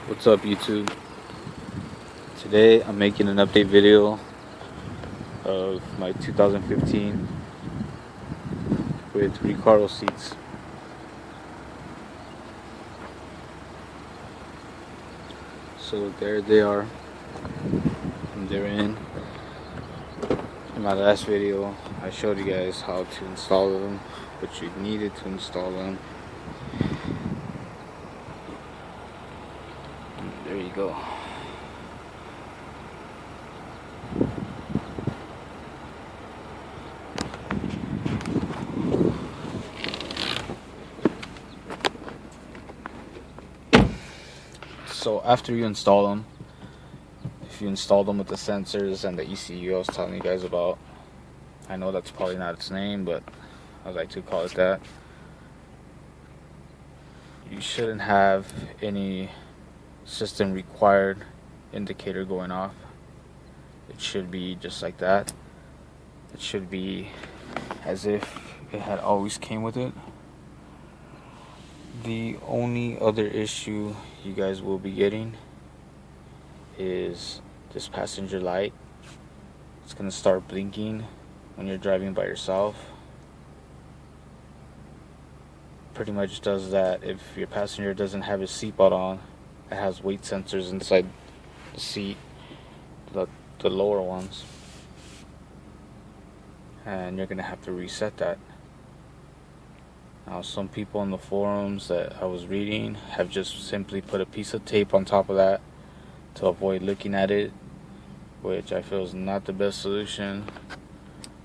What's up, YouTube? Today I'm making an update video of my 2015 with recaro seats. So there they are, and they're in. In my last video I showed you guys how to install them, what you needed to install them. There you go. So after you install them, if you install them with the sensors and the ECU I was telling you guys about, I know that's probably not its name, but I like to call it that, you shouldn't have any system required indicator going off. It should be just like that. It should be as if it had always came with it. The only other issue you guys will be getting is this passenger light. It's gonna start blinking when you're driving by yourself. Pretty much does that if your passenger doesn't have his seatbelt on. It has weight sensors inside the seat, the lower ones, and you're gonna have to reset that. Now, some people in the forums that I was reading have just simply put a piece of tape on top of that to avoid looking at it, which I feel is not the best solution.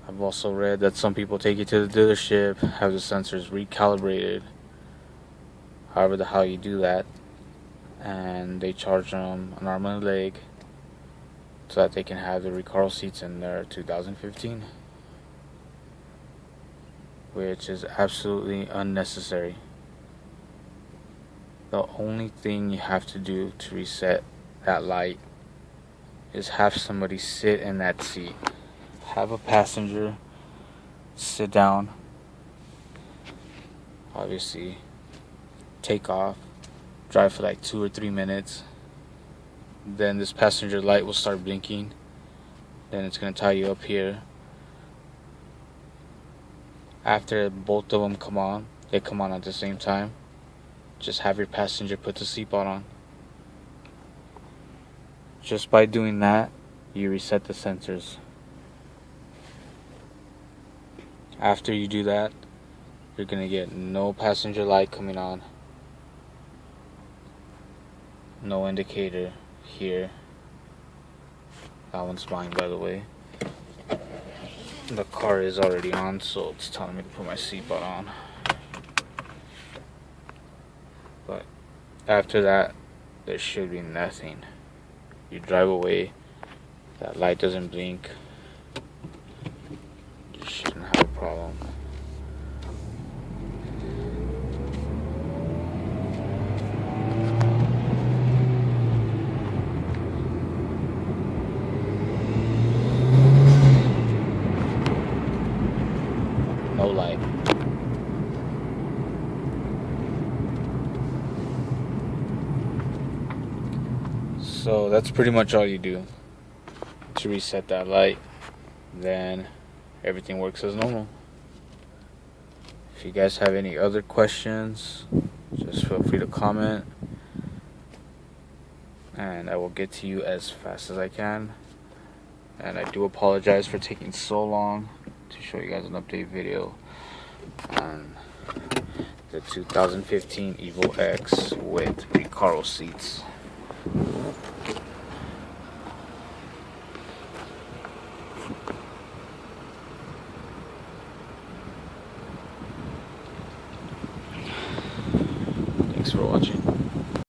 I've also read that some people take it to the dealership, have the sensors recalibrated, however the hell you do that, and they charge them an arm and a leg so that they can have the recaro seats in their 2015, which is absolutely unnecessary. The only thing you have to do to reset that light is have somebody sit in that seat. Have a passenger sit down, obviously take off, drive for like 2 or 3 minutes, then this passenger light will start blinking, then it's going to tie you up here. After both of them come on, they come on at the same time, just have your passenger put the seatbelt on. Just by doing that, you reset the sensors. After you do that, you're gonna get no passenger light coming on, no indicator here. That one's mine, by the way. The car is already on, so it's telling me to put my seatbelt on. But after that, there should be nothing. You drive away, that light doesn't blink, you shouldn't have a problem. No light. So that's pretty much all you do to reset that light. Then everything works as normal. If you guys have any other questions, just feel free to comment, and I will get to you as fast as I can. And I do apologize for taking so long to show you guys an update video on the 2015 Evo X with recaro seats. Thanks for watching.